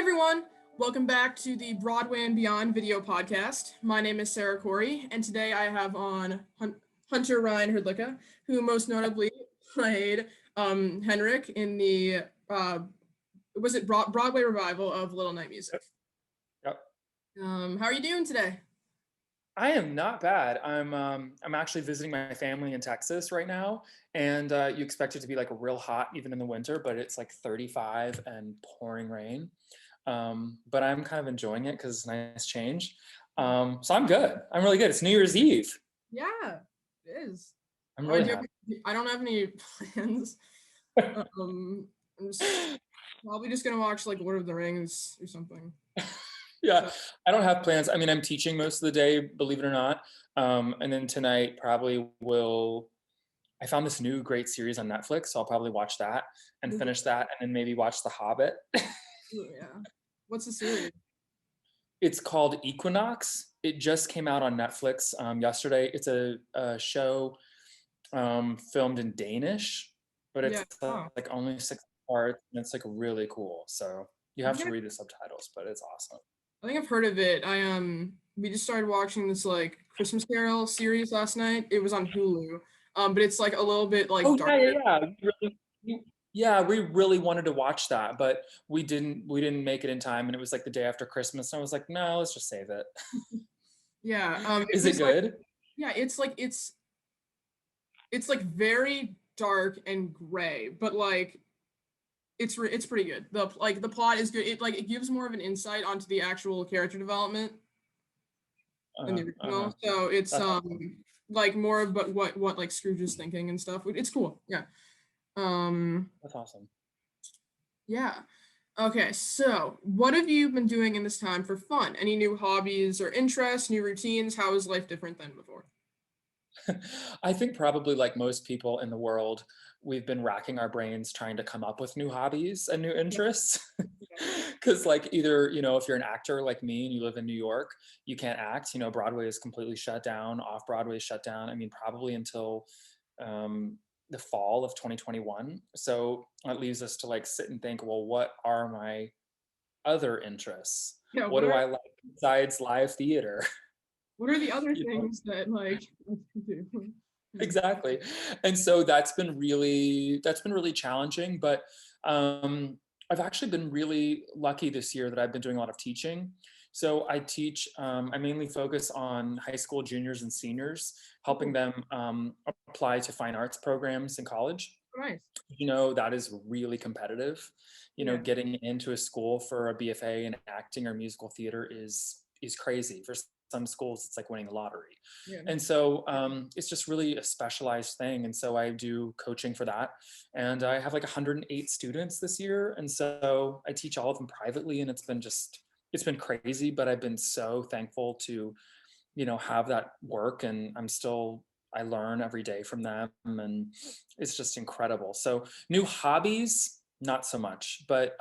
everyone, welcome back to the Broadway and Beyond video podcast. My name is Sarah Corey, and today I have on Hunter Ryan Herdlicka, who most notably played Henrik in the Broadway revival of Little Night Music. Yep. How are you doing today? I am not bad. I'm actually visiting my family in Texas right now, and you expect it to be like real hot even in the winter, but it's like 35 and pouring rain. But I'm kind of enjoying it because it's a nice change. So I'm good. I'm really good. It's New Year's Eve. Yeah, it is. I'm really happy. I don't have any plans. I'm probably just gonna watch like Lord of the Rings or something. Yeah, I don't have plans. I mean, I'm teaching most of the day, believe it or not. And then tonight probably I found this new great series on Netflix, so I'll probably watch that and finish that and then maybe watch The Hobbit. Yeah. What's the series? It's called Equinox. It just came out on Netflix yesterday. It's a show filmed in Danish, but it's like only 6 parts, and it's like really cool. So you have to read the subtitles, but it's awesome. I think I've heard of it. We just started watching this like Christmas Carol series last night. It was on Hulu. But it's like a little bit like darker. Yeah. We really wanted to watch that, but we didn't make it in time, and it was like the day after Christmas, and I was like, no, let's just save it. Yeah. Is it good? Like, yeah, it's like very dark and gray, but like it's pretty good. The plot is good. It gives more of an insight onto the actual character development than the original. So it's like more about what like Scrooge is thinking and stuff. It's cool. Yeah. That's awesome. Yeah. Okay, so what have you been doing in this time for fun? Any new hobbies or interests, new routines? How is life different than before? I think probably like most people in the world, we've been racking our brains trying to come up with new hobbies and new interests. Because like either, if you're an actor like me and you live in New York, you can't act. Broadway is completely shut down, off-Broadway is shut down. I mean, probably until the fall of 2021. So that leaves us to like sit and think, well, what are my other interests? Yeah, what do I like besides live theater? What are the other things that like do? Exactly. And so that's been really challenging, but I've actually been really lucky this year that I've been doing a lot of teaching. So I teach, I mainly focus on high school juniors and seniors, helping them apply to fine arts programs in college. Nice. That is really competitive. Getting into a school for a BFA in acting or musical theater is crazy. For some schools, it's like winning the lottery. Yeah. And so it's just really a specialized thing. And so I do coaching for that. And I have like 108 students this year. And so I teach all of them privately, and it's been crazy, but I've been so thankful to, have that work, and I learn every day from them, and it's just incredible. So new hobbies, not so much, but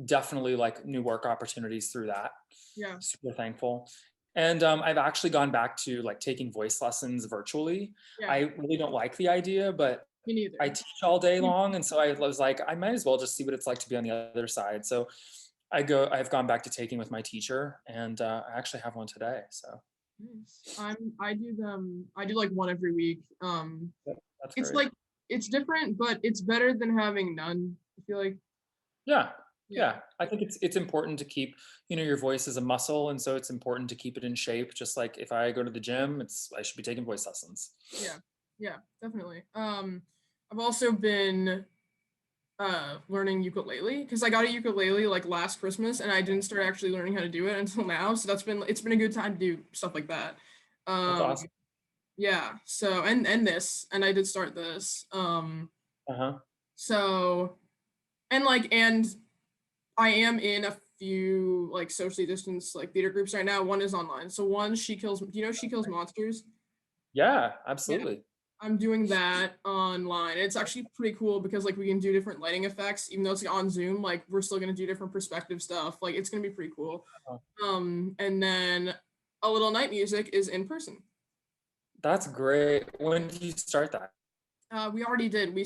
definitely like new work opportunities through that. Yeah. Super thankful. And I've actually gone back to like taking voice lessons virtually. Yeah. I really don't like the idea, but I teach all day long. And so I was like, I might as well just see what it's like to be on the other side. So I've gone back to taking with my teacher, and I actually have one today. So I do like one every week. That's it's great. like, it's different, but it's better than having none, I feel like. Yeah, I think it's important to keep, your voice is a muscle, and so it's important to keep it in shape. Just like if I go to the gym, I should be taking voice lessons. Yeah, definitely. I've also been learning ukulele, because I got a ukulele like last Christmas, and I didn't start actually learning how to do it until now. So it's been a good time to do stuff like that. That's awesome. Yeah. So and I did start this. So and I am in a few like socially distanced like theater groups right now. One is online. So one, She Kills Monsters? Yeah, absolutely. Yeah. I'm doing that online. It's actually pretty cool because like we can do different lighting effects, even though it's on Zoom. Like we're still gonna do different perspective stuff. Like it's gonna be pretty cool. And then A Little Night Music is in person. That's great. When did you start that? We already did. We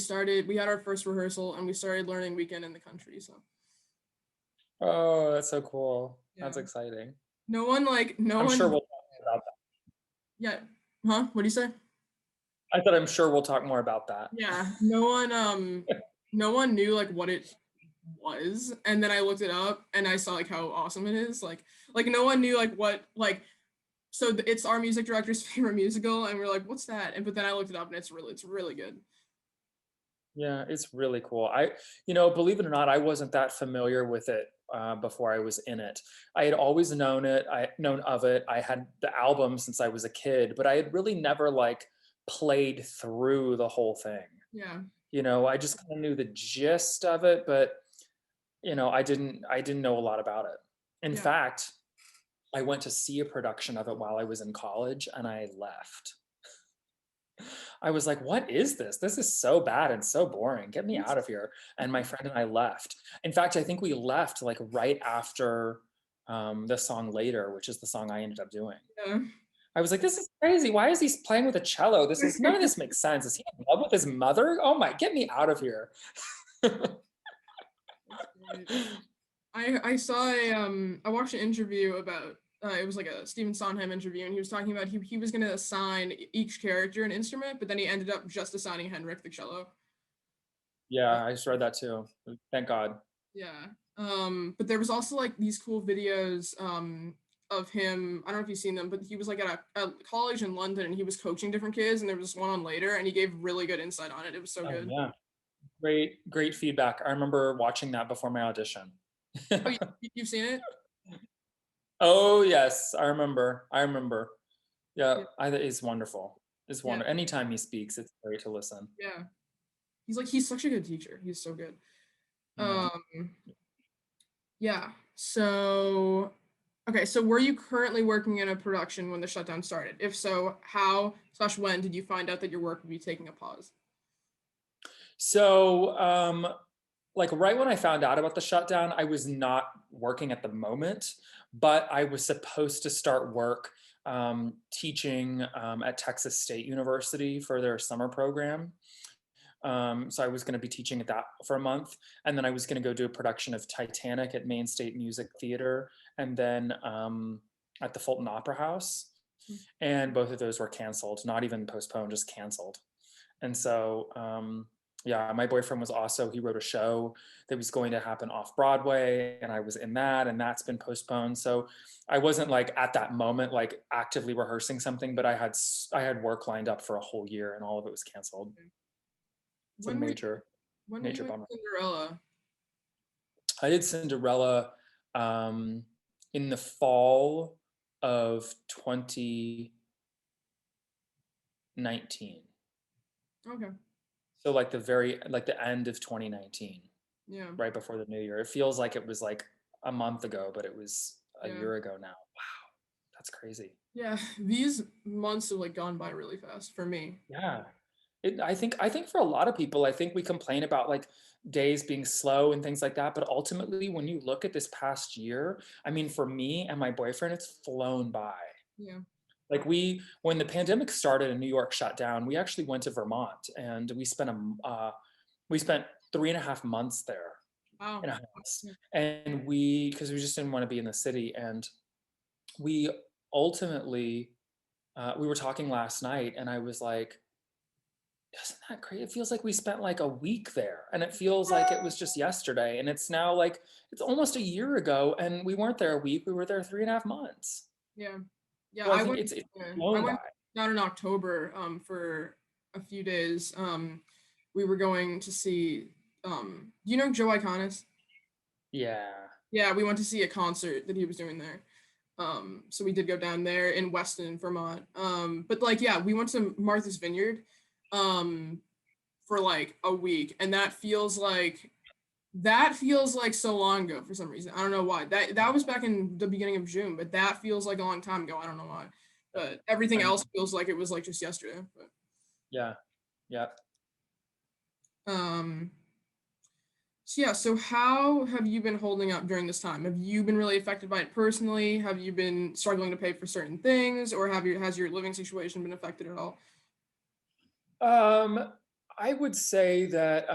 had our first rehearsal, and we started learning Weekend in the Country. So Oh, that's so cool. Yeah. That's exciting. No one I'm sure we'll talk more about that. Yeah. Huh? What do you say? I thought I'm sure we'll talk more about that. Yeah. No one knew like what it was, and then I looked it up and I saw like how awesome it is. Like no one knew like what like so it's our music director's favorite musical, and we're like, what's that? And but then I looked it up and it's really good. Yeah, it's really cool. Believe it or not, I wasn't that familiar with it before I was in it. I had always known it. I known of it. I had the album since I was a kid, but I had really never like played through the whole thing. Yeah. I just kind of knew the gist of it, but I didn't know a lot about it. In Yeah. fact, I went to see a production of it while I was in college and I left. I was like, what is this? This is so bad and so boring. Get me out of here. And my friend and I left. In fact, I think we left like right after the song Later, which is the song I ended up doing. Yeah. I was like, this is crazy. Why is he playing with a cello? None of this makes sense. Is he in love with his mother? Oh my, get me out of here. I saw I watched an interview about it was like a Stephen Sondheim interview, and he was talking about he was going to assign each character an instrument, but then he ended up just assigning Henrik the cello. Yeah, I just read that too. Thank God. Yeah. But there was also like these cool videos of him. I don't know if you've seen them, but he was like at a college in London and he was coaching different kids, and there was one on Later, and he gave really good insight on it. It was so good. Yeah. Great feedback. I remember watching that before my audition. Oh, you've seen it? Oh yes, I remember. Yeah, it's wonderful. It's wonderful. Yeah. Anytime he speaks, it's great to listen. Yeah. He's such a good teacher. He's so good. Yeah. Yeah. So okay, so were you currently working in a production when the shutdown started? If so, how/when did you find out that your work would be taking a pause? So, like right when I found out about the shutdown, I was not working at the moment, but I was supposed to start work teaching at Texas State University for their summer program. So I was going to be teaching at that for a month, and then I was going to go do a production of Titanic at Maine State Music Theater, and then at the Fulton Opera House. And both of those were canceled, not even postponed, just canceled. And so, yeah, my boyfriend was also, he wrote a show that was going to happen off Broadway, and I was in that, and that's been postponed. So I wasn't like at that moment like actively rehearsing something, but I had work lined up for a whole year, and all of it was canceled. It's a major When were you in bummer. Cinderella? I did Cinderella in the fall of 2019. Okay. So like the end of 2019. Yeah. Right before the new year. It feels like it was like a month ago, but it was a year ago now. Wow. That's crazy. Yeah, these months have like gone by really fast for me. Yeah. I think for a lot of people, I think we complain about like days being slow and things like that, but ultimately when you look at this past year, I mean for me and my boyfriend, it's flown by. Yeah. Like when the pandemic started and New York shut down, we actually went to Vermont and we spent 3.5 months there. Wow. In a house. And because we just didn't want to be in the city, and we ultimately we were talking last night and I was like, isn't that crazy? It feels like we spent like a week there, and it feels like it was just yesterday, and it's now like it's almost a year ago, and we weren't there a week, we were there 3.5 months. Yeah. So I went down in October for a few days. We were going to see you know Joe Iconis? Yeah. Yeah, we went to see a concert that he was doing there. So we did go down there in Weston, Vermont. But like yeah, we went to Martha's Vineyard for like a week, and that feels like so long ago for some reason. I don't know why. That was back in the beginning of June, but that feels like a long time ago. I don't know why. But everything else feels like it was like just yesterday. But yeah. So yeah, so how have you been holding up during this time? Have you been really affected by it personally? Have you been struggling to pay for certain things, or has your living situation been affected at all? I would say that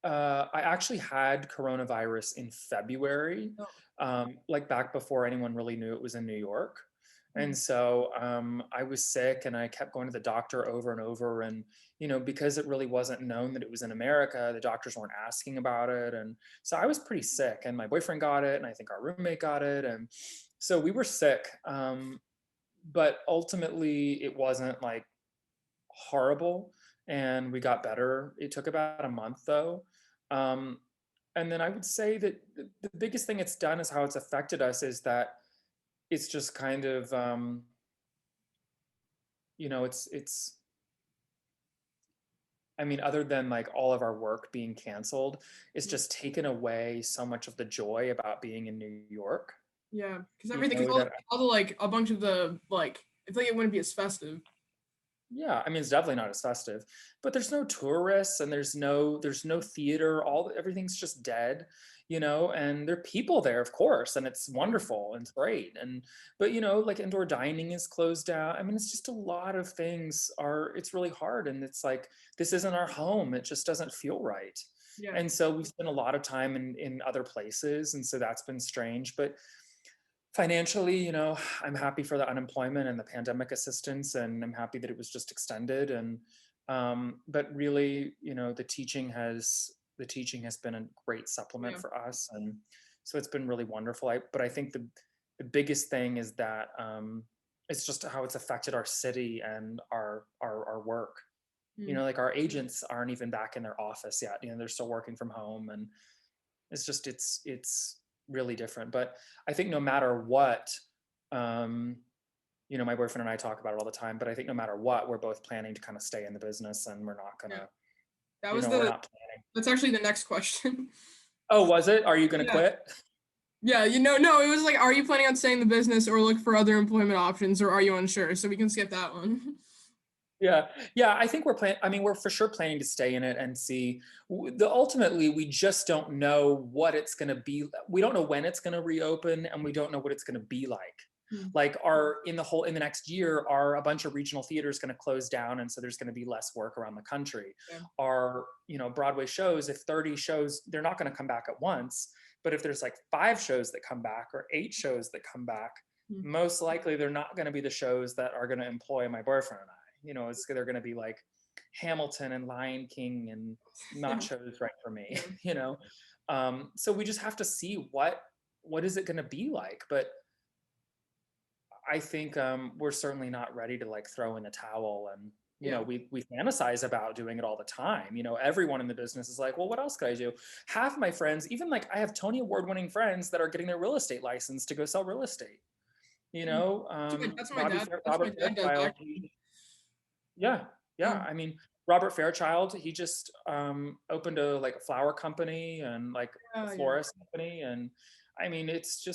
I actually had coronavirus in February, like back before anyone really knew it was in New York. And so I was sick and I kept going to the doctor over and over. And, you know, because it really wasn't known that it was in America, the doctors weren't asking about it. And so I was pretty sick, and my boyfriend got it, and I think our roommate got it. And so we were sick. But ultimately, it wasn't like horrible, and we got better. It took about a month though. Um, and then I would say that the biggest thing it's done is how it's affected us is that it's just kind of, you know, I mean, other than like all of our work being canceled, it's just taken away so much of the joy about being in New York. Yeah, because You everything, know, because that all the like a bunch of the like, I feel like it wouldn't be as festive. Yeah, I mean, it's definitely not as festive, but there's no tourists and there's no theater. Everything's just dead, you know, and there are people there, of course, and it's wonderful and it's great. But you know, like indoor dining is closed down. I mean, it's just a lot of things it's really hard. And it's like, this isn't our home. It just doesn't feel right. Yeah. And so we've spent a lot of time in other places. And so that's been strange. But financially, you know, I'm happy for the unemployment and the pandemic assistance, and I'm happy that it was just extended. And but really, you know, the teaching has been a great supplement for us, and so it's been really wonderful. But I think the biggest thing is that it's just how it's affected our city and our work. You know, like our agents aren't even back in their office yet. You know, they're still working from home, and it's really different. But I think no matter what, you know, my boyfriend and I talk about it all the time, but I think no matter what, we're both planning to kind of stay in the business, and we're not gonna, That was we're not planning. That's actually the next question. Oh, was it? Are you gonna Yeah. quit? Yeah, you know, no, it was like, are you planning on staying in the business or look for other employment options, or are you unsure? So we can skip that one. Yeah, I think I mean, we're for sure planning to stay in it and see. Ultimately, we just don't know what it's going to be. We don't know when it's going to reopen, and we don't know what it's going to be like. Like, in the next year, are a bunch of regional theaters going to close down, and so there's going to be less work around the country? Are, you know, Broadway shows, if 30 shows, they're not going to come back at once, but if there's like 5 shows that come back or 8 shows that come back, most likely they're not going to be the shows that are going to employ my boyfriend and I. You know, they're going to be like Hamilton and Lion King, and not shows right for me. You know, so we just have to see what is it going to be like. But I think we're certainly not ready to like throw in the towel. And you know, we fantasize about doing it all the time. You know, everyone in the business is like, well, what else could I do? Half my friends, even like I have Tony Award-winning friends that are getting their real estate license to go sell real estate. You know, That's my dad. Robert Fairchild, yeah. I mean, Robert Fairchild, he just opened a like a flower company and like a florist company, and I mean, it's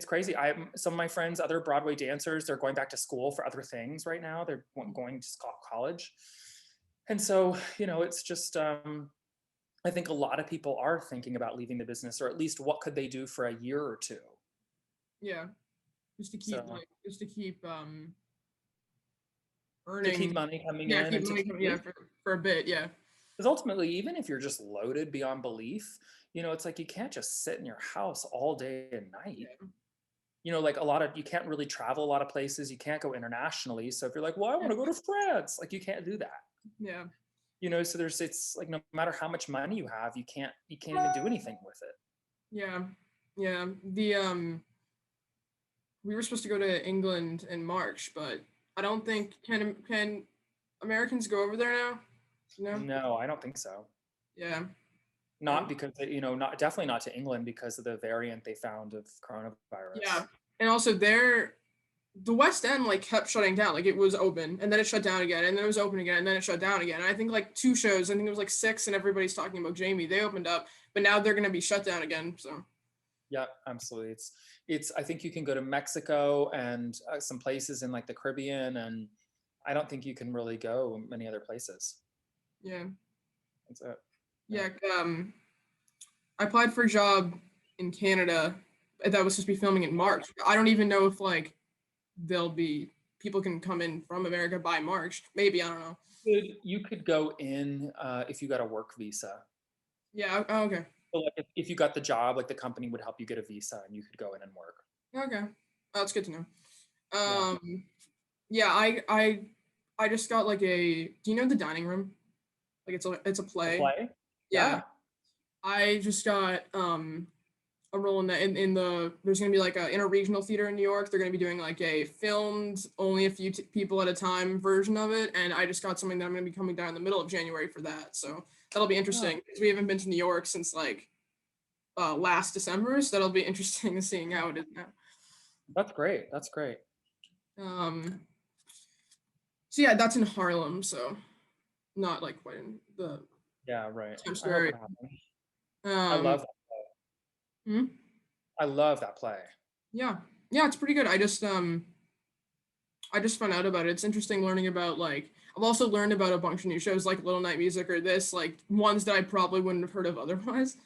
crazy. Some of my friends, other Broadway dancers, they're going back to school for other things right now. They're going to college, and so you know, it's just I think a lot of people are thinking about leaving the business, or at least what could they do for a year or two. Yeah, just to keep earning, to keep money coming in, for a bit, because ultimately, even if you're just loaded beyond belief, you know, it's like you can't just sit in your house all day and night. You know, like you can't really travel a lot of places. You can't go internationally. So if you're like, well, I want to go to France, like you can't do that. You know, so it's like no matter how much money you have, you can't even do anything with it. We were supposed to go to England in March, but I don't think can Americans go over there now? No, I don't think so. Not because definitely not to England because of the variant they found of coronavirus. And also the West End like kept shutting down. Like it was open and then it shut down again, and then it was open again, and then it shut down again. And I think like 2 shows, I think it was like 6, and everybody's talking about Jamie. They opened up, but now they're gonna be shut down again. So. Yeah, absolutely. I think you can go to Mexico and some places in like the Caribbean, and I don't think you can really go many other places. That's it. I applied for a job in Canada that was supposed to be filming in March. I don't even know if like people can come in from America by March. Maybe, I don't know. You could go in if you got a work visa. Yeah. Oh, okay. So like if you got the job, like the company would help you get a visa and you could go in and work. Okay. Oh, that's good to know. Yeah. Yeah, I just got like a, do you know The Dining Room? Like it's a The play. play? Yeah. Yeah. I just got a role in that in the there's gonna be like a interregional theater in New York. They're gonna be doing like a filmed only a few people at a time version of it, and I just got something that I'm gonna be coming down in the middle of January for that. So that'll be Oh, interesting because we haven't been to New York since like last December, so that'll be interesting seeing how it is now. that's great. That's great. Um, so yeah, that's in Harlem, so not like quite in the Yeah, right. Times I hope Square. it happens. I Um, love that play. hmm? I love that play. Yeah, yeah, it's pretty good. I just found out about it. It's interesting learning about like I've also learned about a bunch of new shows like Little Night Music or this, like ones that I probably wouldn't have heard of otherwise.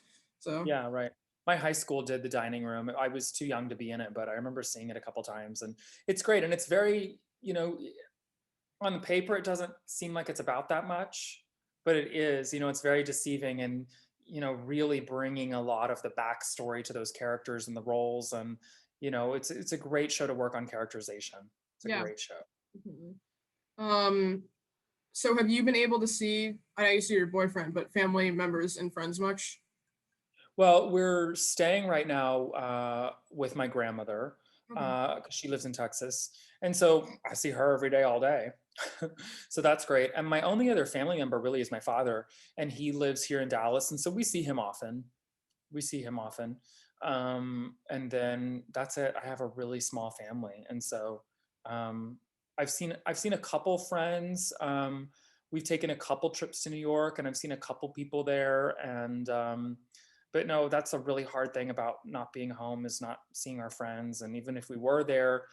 So Yeah, right. My high school did The Dining Room. I was too young to be in it, but I remember seeing it a couple times, and it's great. And it's very, on the paper, it doesn't seem like it's about that much, but it is. It's very deceiving, and really bringing a lot of the backstory to those characters and the roles, and it's a great show to work on characterization. It's a yeah. great show. Definitely. Um, so have you been able to see, I know you see your boyfriend, but family members and friends much? Well, we're staying right now with my grandmother Okay. because she lives in Texas. And so I see her every day, all day. So that's great. And my only other family member really is my father, and he lives here in Dallas. And so we see him often. We see him often. And then that's it. I have a really small family. And so um, I've seen a couple friends. We've taken a couple trips to New York, and I've seen a couple people there. And but no, that's a really hard thing about not being home, is not seeing our friends. And even if we were there,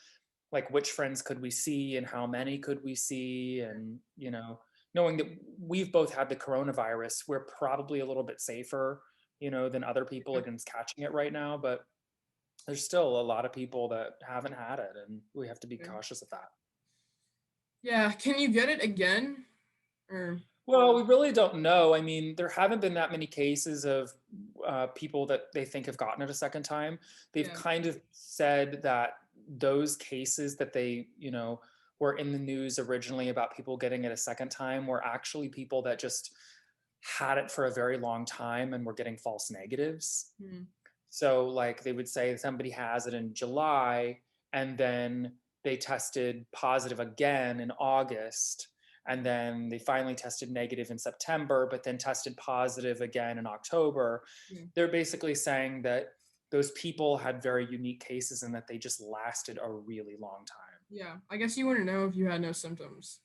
like which friends could we see and how many could we see? And knowing that we've both had the coronavirus, we're probably a little bit safer, than other people Yeah. against catching it right now. But there's still a lot of people that haven't had it, and we have to be Okay. cautious of that. Yeah. Can you get it again? Or Well, we really don't know. I mean, there haven't been that many cases of people that they think have gotten it a second time. They've yeah. kind of said that those cases that they, were in the news originally about people getting it a second time were actually people that just had it for a very long time and were getting false negatives. Hmm. So, like, they would say somebody has it in July, and then they tested positive again in August, and then they finally tested negative in September, but then tested positive again in October. Yeah. They're basically saying that those people had very unique cases and that they just lasted a really long time. Yeah. I guess you wouldn't know if you had no symptoms.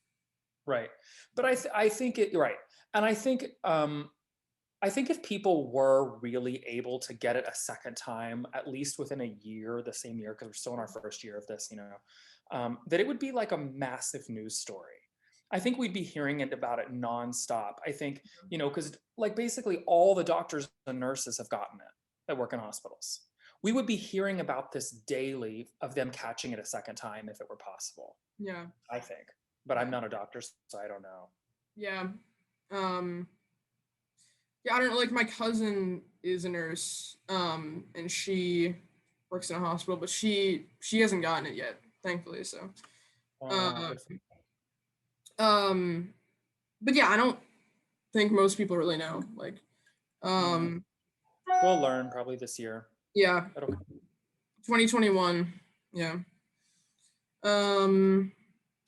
Right. But I think it, right. And I think if people were really able to get it a second time, at least within a year, the same year, because we're still in our first year of this, that it would be like a massive news story. I think we'd be hearing about it nonstop. I think, because like basically all the doctors and nurses have gotten it that work in hospitals. We would be hearing about this daily of them catching it a second time if it were possible, Yeah. I think. But Yeah. I'm not a doctor, so I don't know. Yeah. Um, yeah, I don't know, like my cousin is a nurse, and she works in a hospital, but she hasn't gotten it yet, thankfully. So, uh, Good for um, but yeah, I don't think most people really know. Like, you. um, We'll learn probably this year. yeah, It'll 2021. Yeah. Um,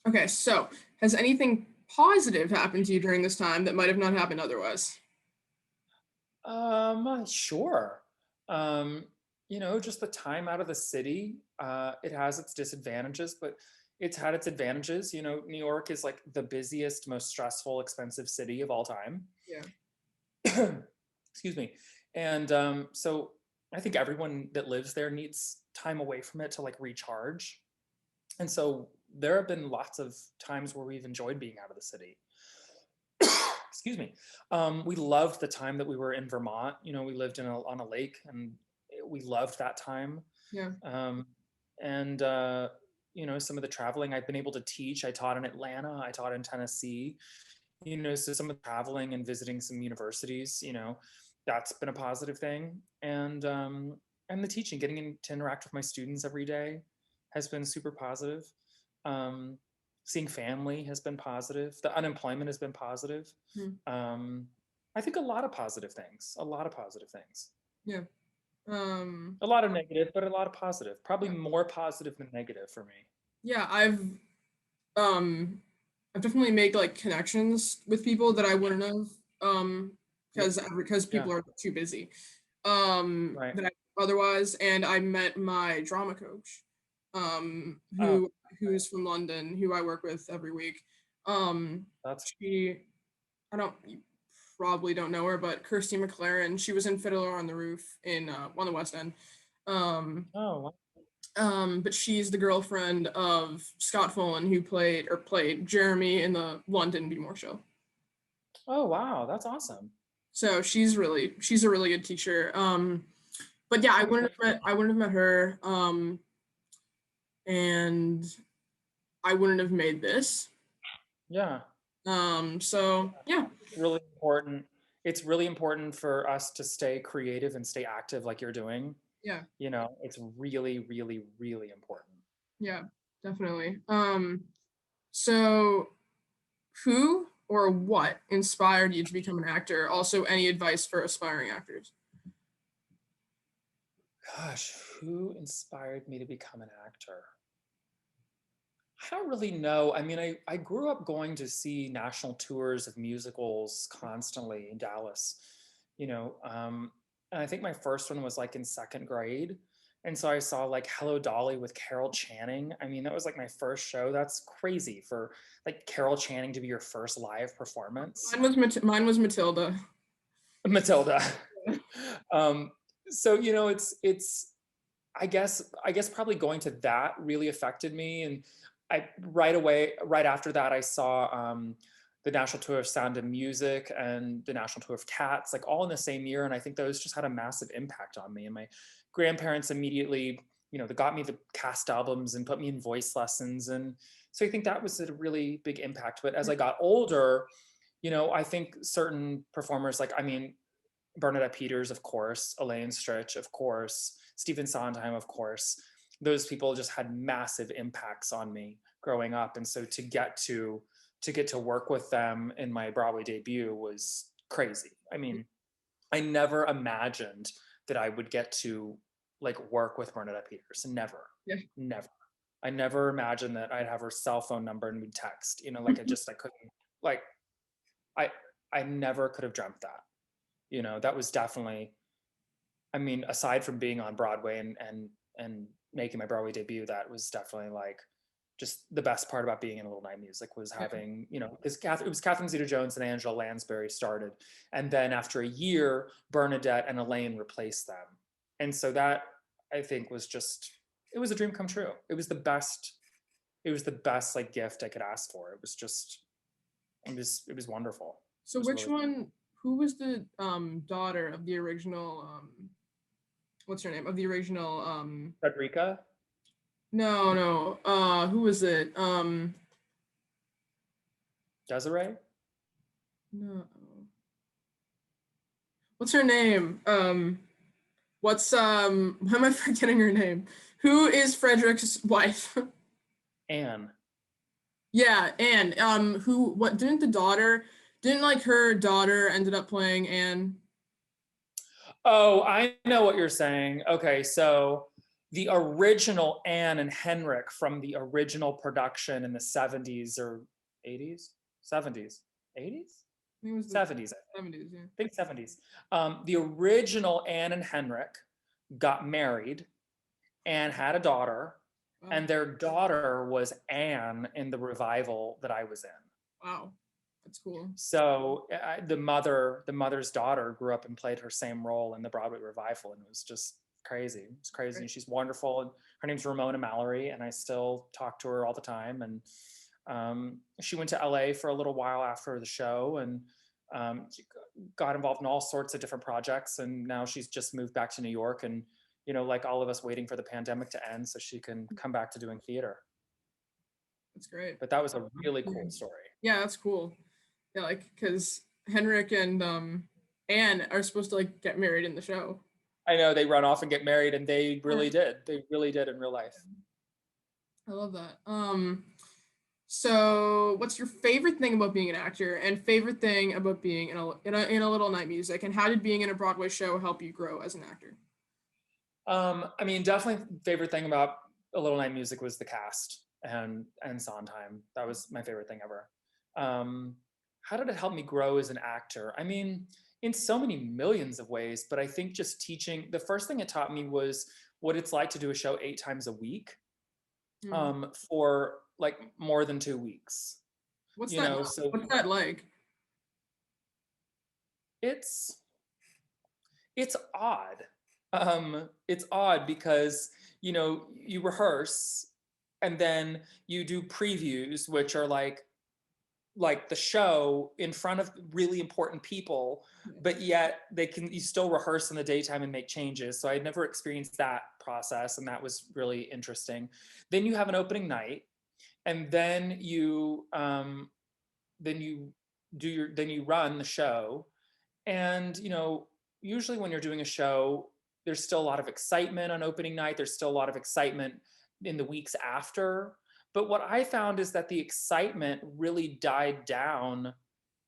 okay, so has anything positive happened to you during this time that might have not happened otherwise? Sure. Um, just the time out of the city, it has its disadvantages, but it's had its advantages. New York is like the busiest, most stressful, expensive city of all time. Yeah. Excuse me. And so I think everyone that lives there needs time away from it to like recharge. And so there have been lots of times where we've enjoyed being out of the city. Excuse me. We loved the time that we were in Vermont. We lived on a lake, and we loved that time. Yeah. Um, and some of the traveling I've been able to teach. I taught in Atlanta. I taught in Tennessee. So some of the traveling and visiting some universities. that's been a positive thing. And the teaching, getting to interact with my students every day has been super positive. Seeing family has been positive. The unemployment has been positive. I think a lot of positive things. Yeah. A lot of negative, but a lot of positive. Probably more positive than negative for me. Yeah, I've definitely made like connections with people that I wouldn't have because people are too busy Right. that I otherwise. And I met my drama coach who's from London, who I work with every week. That's I don't, you probably don't know her, but Kirsty McLaren, she was in Fiddler on the Roof on the West End. wow. But she's the girlfriend of Scott Folan, who played Jeremy in the London Be More show. Oh wow, that's awesome. So she's a really good teacher. But yeah, I wouldn't have met her. And I wouldn't have made this. Yeah. So yeah. Really important. It's really important for us to stay creative and stay active like you're doing. Yeah. You know, it's really, really, really important. Yeah, definitely. So who or what inspired you to become an actor? Also, any advice for aspiring actors? Gosh, who inspired me to become an actor? I don't really know. I mean, I grew up going to see national tours of musicals constantly in Dallas, you know, and I think my first one was like in second grade. And so I saw like Hello Dolly with Carol Channing. I mean, that was like my first show. That's crazy for like Carol Channing to be your first live performance. Mine was Matilda. Matilda. So you know, it's I guess probably going to that really affected me. And right after that, I saw the national tour of Sound and Music and the national tour of Cats, like all in the same year. And I think those just had a massive impact on me. And my grandparents immediately, you know, they got me the cast albums and put me in voice lessons. And so I think that was a really big impact. But as I got older, you know, I think certain performers, like, I mean, Bernadette Peters, of course, Elaine Stritch, of course, Stephen Sondheim, of course. Those people just had massive impacts on me growing up. And so to get to work with them in my Broadway debut was crazy. I mean, I never imagined that I would get to like work with Bernadette Peters. Never. Yeah. Never. I never imagined that I'd have her cell phone number and we'd text. You know, like I couldn't, like I never could have dreamt that. You know, that was definitely, I mean, aside from being on Broadway and making my Broadway debut, that was definitely like just the best part about being in Little Night Music was having, you know, it was Catherine Zeta-Jones and Angela Lansbury started. And then after a year, Bernadette and Elaine replaced them. And so that, I think, was just, it was a dream come true. It was the best like gift I could ask for. It was just, it was wonderful. So which one, who was the daughter of the original what's her name? Of the original Frederica? No. Who was it? Desiree? No. What's her name? What's how am I forgetting her name? Who is Frederick's wife? Anne. Yeah, Anne. Didn't like her daughter ended up playing Anne? Oh, I know what you're saying. Okay, so the original Anne and Henrik from the original production in the 70s or 80s? 70s. 80s? I think it was 70s. 70s, yeah. I think 70s. The original Anne and Henrik got married and had a daughter, and their daughter was Anne in the revival that I was in. Wow. That's cool. So the mother's daughter grew up and played her same role in the Broadway revival, and it was just crazy. It's crazy. Right. She's wonderful. And her name's Ramona Mallory, and I still talk to her all the time. And she went to LA for a little while after the show, and she got involved in all sorts of different projects. And now she's just moved back to New York, and you know, like all of us, waiting for the pandemic to end so she can come back to doing theater. That's great. But that was a really cool story. Yeah, that's cool. Yeah, like because Henrik and and are supposed to like get married in the show. I know, they run off and get married, and they really did. They really did in real life. I love that. So what's your favorite thing about being an actor, and favorite thing about being in a Little Night Music, and how did being in a Broadway show help you grow as an actor? I mean, definitely favorite thing about A Little Night Music was the cast and Sondheim. That was my favorite thing ever. How did it help me grow as an actor? I mean, in so many millions of ways, but I think just teaching, the first thing it taught me was what it's like to do a show 8 times a week for like more than 2 weeks. What's you that know, like? so What's that like? it's odd. It's odd because, you rehearse and then you do previews, which are like the show in front of really important people, but yet you still rehearse in the daytime and make changes. So I'd never experienced that process, and that was really interesting. Then you have an opening night, and then you run the show. And usually when you're doing a show, there's still a lot of excitement on opening night. There's still a lot of excitement in the weeks after. But what I found is that the excitement really died down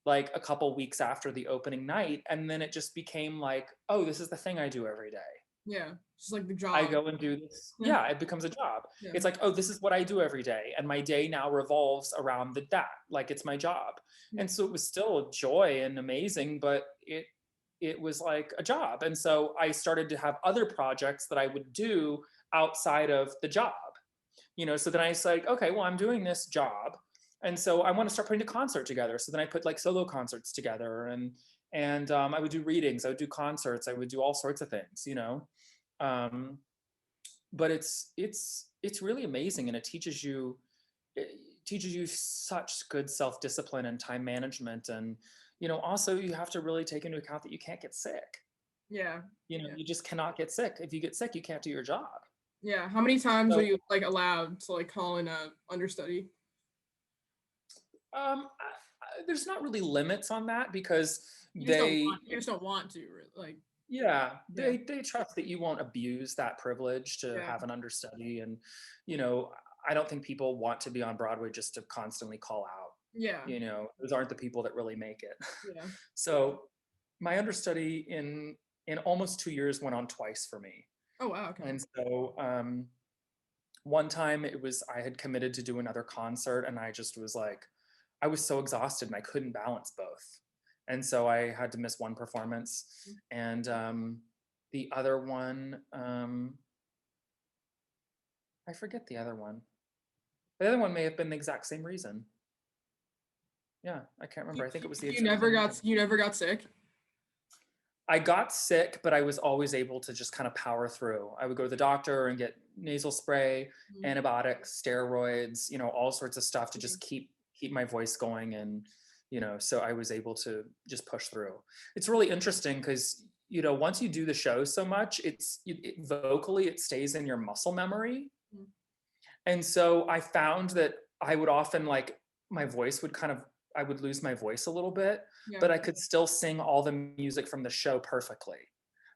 like a couple weeks after the opening night. And then it just became like, oh, this is the thing I do every day. Yeah, just like the job. I go and do this. Yeah, it becomes a job. Yeah. It's like, oh, this is what I do every day. And my day now revolves around that. Like, it's my job. Yeah. And so it was still a joy and amazing, but it was like a job. And so I started to have other projects that I would do outside of the job. So then I was like, okay, well, I'm doing this job, and so I want to start putting a concert together. So then I put like solo concerts together, and I would do readings, I would do concerts, I would do all sorts of things, but it's really amazing, and it teaches you such good self-discipline and time management. And also you have to really take into account that you can't get sick. Yeah. You just cannot get sick. If you get sick, you can't do your job. Yeah. How many times are you like allowed to like call in a understudy? There's not really limits on that, because you they just don't want to, like. Yeah, they trust that you won't abuse that privilege to have an understudy. And I don't think people want to be on Broadway just to constantly call out. Yeah. Those aren't the people that really make it. Yeah. So my understudy in almost 2 years went on twice for me. Oh wow. Okay. And so one time I had committed to do another concert, and I just was like, I was so exhausted and I couldn't balance both. And so I had to miss one performance. And the other one, I forget the other one. The other one may have been the exact same reason. Yeah, I can't remember. I think it was the You never got sick? I got sick, but I was always able to just kind of power through. I would go to the doctor and get nasal spray, antibiotics, steroids, all sorts of stuff to just keep my voice going. And so I was able to just push through. It's really interesting because once you do the show so much, vocally it stays in your muscle memory. And so I found that I would often my voice would I would lose my voice a little bit, but I could still sing all the music from the show perfectly.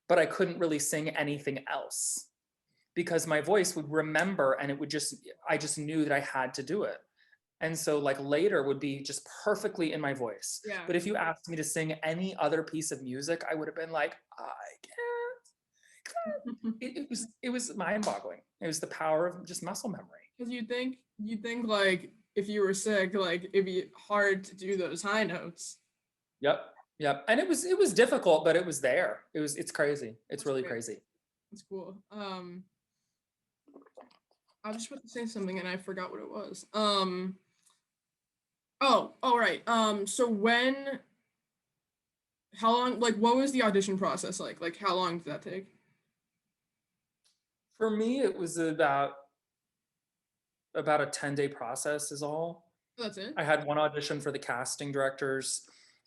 But I couldn't really sing anything else because my voice would remember, and I just knew that I had to do it. And so later would be just perfectly in my voice. Yeah. But if you asked me to sing any other piece of music, I would have been like, I can't. It was mind-boggling. It was the power of just muscle memory. Because you'd think if you were sick, it'd be hard to do those high notes. Yep. And it was difficult, but it was there. It's crazy. It's really crazy. That's cool. I was just about to say something and I forgot what it was. Oh, all right. So how long, what was the audition process like? Like, how long did that take? For me, it was about a 10-day process is all. That's it? I had one audition for the casting directors.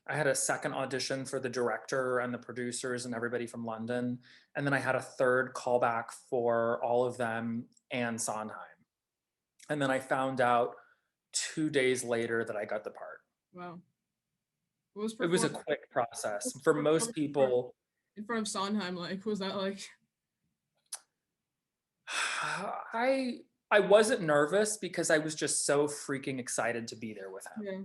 I had a second audition for the director and the producers and everybody from London. And then I had a third callback for all of them and Sondheim. And then I found out 2 days later that I got the part. Wow. What was It was a performing quick process. For most people, in front of Sondheim like? What was that like? I I wasn't nervous because I was just so freaking excited to be there with him. Yeah.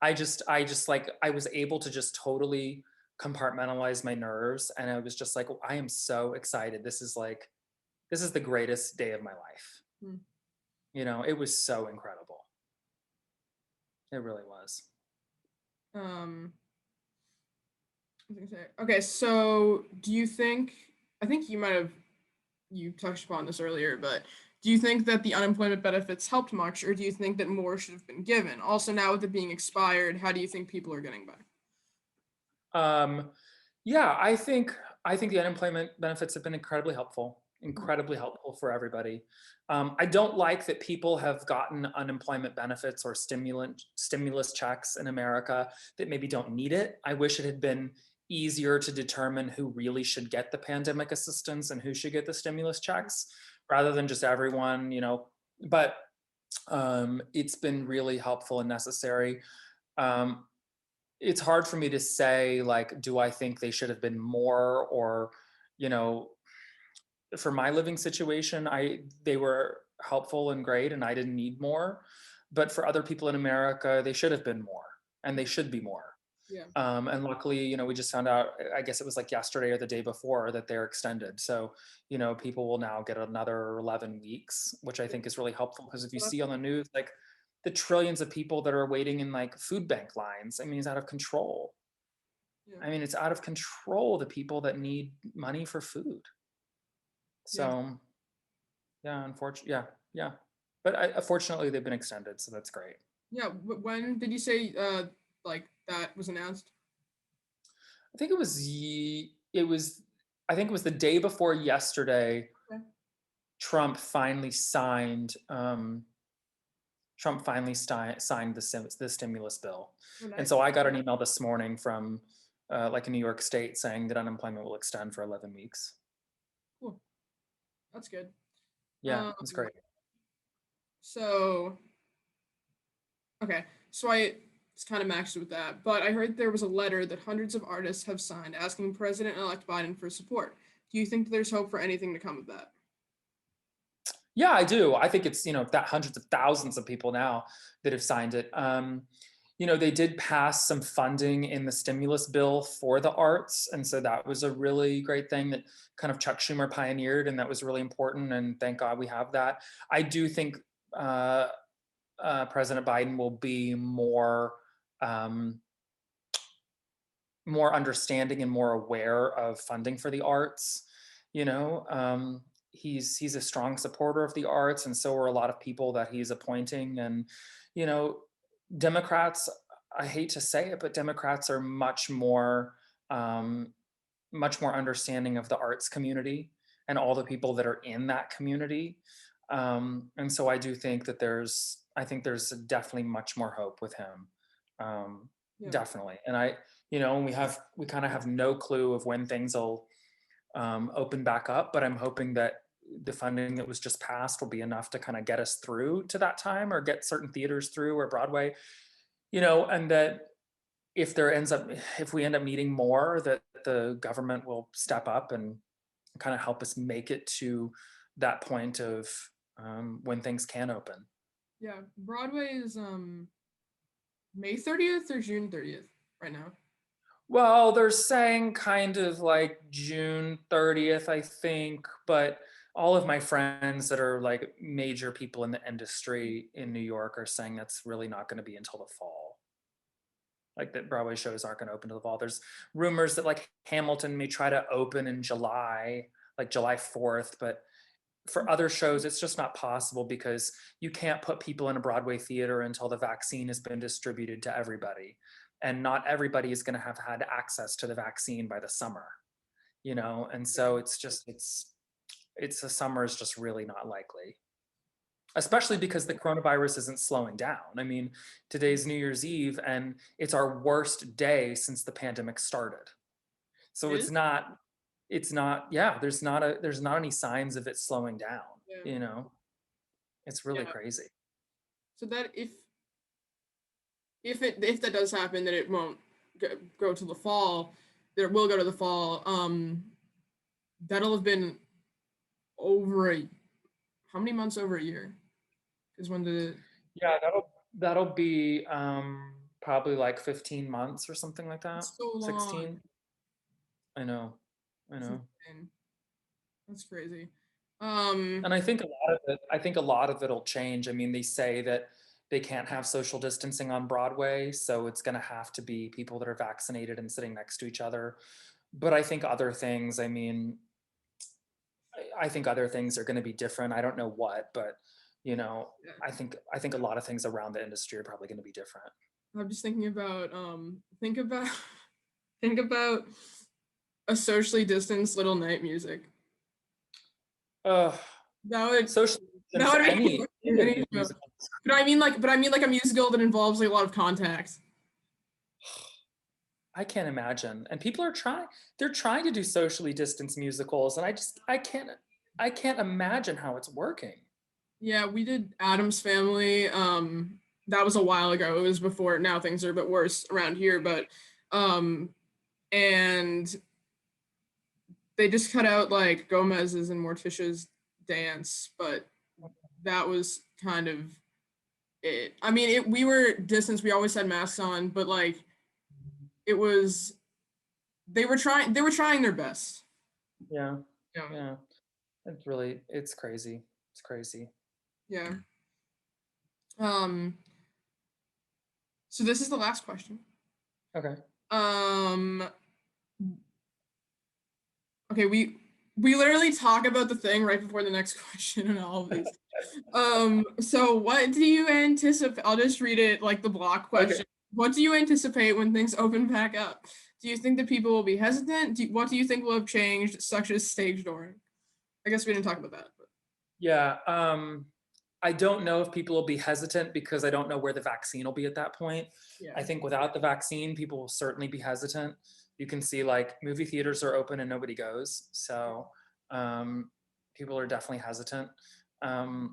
I just like I was able to just totally compartmentalize my nerves, and I was just like, I am so excited. This is the greatest day of my life. Hmm. It was so incredible. It really was. Um, I was gonna say, okay, so do you think, I think you touched upon this earlier, but do you think that the unemployment benefits helped much, or do you think that more should have been given? Also, now with it being expired, how do you think people are getting by? Um, yeah, I think the unemployment benefits have been incredibly helpful for everybody. I don't like that people have gotten unemployment benefits or stimulus checks in America that maybe don't need it. I wish it had been easier to determine who really should get the pandemic assistance and who should get the stimulus checks, rather than just everyone. But it's been really helpful and necessary. Um, it's hard for me to say, like, do I think they should have been more, or you know for my living situation, I they were helpful and great and I didn't need more. But for other people in America, they should have been more, and they should be more. Yeah. And luckily, we just found out, I guess it was like yesterday or the day before, that they're extended. So, people will now get another 11 weeks, which I Yeah. think is really helpful, because if you So see on the news, like, the trillions of people that are waiting in like food bank lines, I mean, it's out of control. yeah. I mean, it's out of control, the people that need money for food. Yeah. So, yeah, unfortunately, yeah. But fortunately, they've been extended, so that's great. Yeah. When did you say like that was announced? I think I think it was the day before yesterday. Okay. Trump finally signed. Trump finally signed the stimulus bill, Oh, and nice. so I got an email this morning from like in New York State saying that unemployment will extend for 11 weeks. Cool. That's good. Yeah, Um, that's great. so okay, so I it's kind of matched with that, but I heard there was a letter that hundreds of artists have signed asking President-elect Biden for support. Do you think there's hope for anything to come of that? Yeah, I do. I think it's, that hundreds of thousands of people now that have signed it. They did pass some funding in the stimulus bill for the arts. And so that was a really great thing that kind of Chuck Schumer pioneered. And that was really important. And thank God we have that. I do think President Biden will be um, more understanding and more aware of funding for the arts. You know, he's a strong supporter of the arts, and so are a lot of people that he's appointing. And you know, Democrats, I hate to say it, but Democrats are um, much more understanding of the arts community and all the people that are in that community. And so I do think that I think there's definitely much more hope with him. Um, Yeah. Definitely. And we kind of have no clue of when things will open back up, but I'm hoping that the funding that was just passed will be enough to kind of get us through to that time, or get certain theaters through, or Broadway, and that if we end up needing more, that the government will step up and kind of help us make it to that point of when things can open. Yeah, Broadway is May 30th or June 30th right now. Well, they're saying kind of like June 30th, I think, but all of my friends that are like major people in the industry in New York are saying that's really not going to be until the fall. Like, that Broadway shows aren't going to open till the fall. There's rumors that like Hamilton may try to open in July, like July 4th, but for other shows, it's just not possible, because you can't put people in a Broadway theater until the vaccine has been distributed to everybody. And not everybody is going to have had access to the vaccine by the summer, and Yeah. so it's the summer is just really not likely, especially because the coronavirus isn't slowing down. I mean, today's New Year's Eve, and it's our worst day since the pandemic started. So It is? yeah, there's not any signs of it slowing down, Yeah. you know. It's really Yeah. crazy. So that if that does happen, then it won't. go to the fall, that will go to the fall, that'll have been over how many months over a year? Because when did it? Yeah, that'll be probably like 15 months or something like that. It's so long. 16. I know. That's crazy. And I think a lot of it'll change. I mean, they say that they can't have social distancing on Broadway, so it's going to have to be people that are vaccinated and sitting next to each other. But I think other things, I mean, I think other things are going to be different. I don't know what, but you know, I think a lot of things around the industry are probably going to be different. I'm just thinking about think about a socially distanced Little Night music. That would socially any musical. But I mean like a musical that involves like a lot of contact. I can't imagine. And people are they're trying to do socially distanced musicals, and I can't imagine how it's working. Yeah, we did Addams Family. That was a while ago. It was before, now things are a bit worse around here, but and they just cut out like Gomez's and Morticia's dance, but that was kind of it. I mean, we were distanced, we always had masks on, but like it was, they were trying their best. Yeah. It's crazy. It's crazy. Yeah. So this is the last question. Okay. Okay, we literally talk about the thing right before the next question and all of these. So what do you anticipate? I'll just read it like the block question. Okay. What do you anticipate when things open back up? Do you think that people will be hesitant? What do you think will have changed, such as stage dooring? I guess we didn't talk about that. But. Yeah. I don't know if people will be hesitant because I don't know where the vaccine will be at that point. Yeah. I think without the vaccine, people will certainly be hesitant. You can see like movie theaters are open and nobody goes. So people are definitely hesitant. But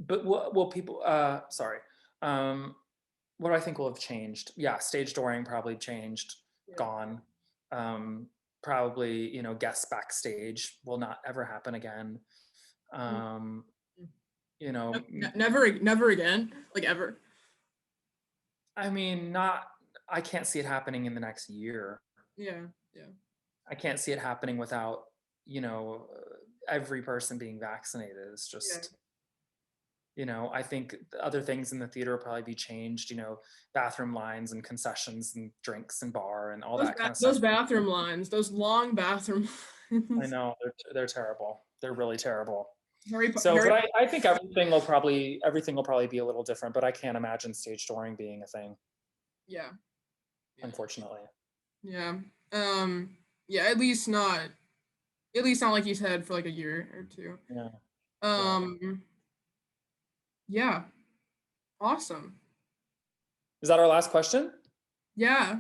will people, sorry. What do I think will have changed? Yeah, stage dooring probably changed, gone. Probably, guests backstage will not ever happen again. Never again, like ever. I mean, I can't see it happening in the next year. Yeah. I can't see it happening without, every person being vaccinated. It's just, I think other things in the theater will probably be changed, bathroom lines and concessions and drinks and bar and all that kind of stuff. Those bathroom lines, those long bathroom lines. I know, they're terrible. They're really terrible. But I think everything will probably be a little different, but I can't imagine stage dooring being a thing. Yeah. Unfortunately. Yeah. Yeah, at least not like you said for like a year or two. Yeah. Yeah. Awesome. Is that our last question? Yeah.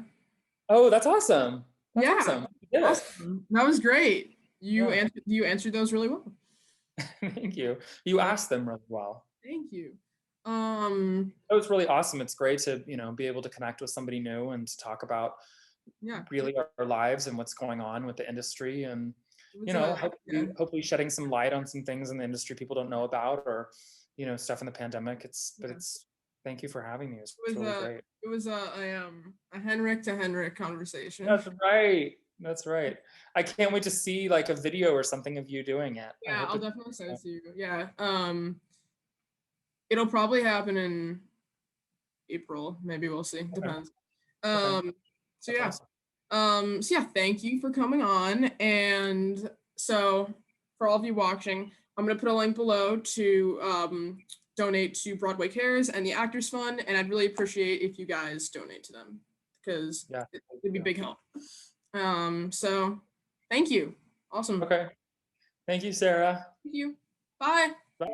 Oh, that's awesome. That's awesome. That was great. You answered those really well. Thank you. You asked them really well. Thank you. It was really awesome. It's great to, be able to connect with somebody new and to talk about really our lives and what's going on with the industry, and hopefully shedding some light on some things in the industry people don't know about, or stuff in the pandemic. Thank you for having me. It was really great. It was a Henrik to Henrik conversation. That's right. I can't wait to see like a video or something of you doing it. Yeah, I'll definitely send it to you. Yeah. It'll probably happen in April. Maybe we'll see. Depends. Okay. So yeah. Awesome. So yeah, thank you for coming on. And so for all of you watching, I'm gonna put a link below to donate to Broadway Cares and the Actors Fund, and I'd really appreciate if you guys donate to them, because it'd be big help. So thank you. Awesome. Okay. Thank you, Sarah. Thank you. Bye. Bye.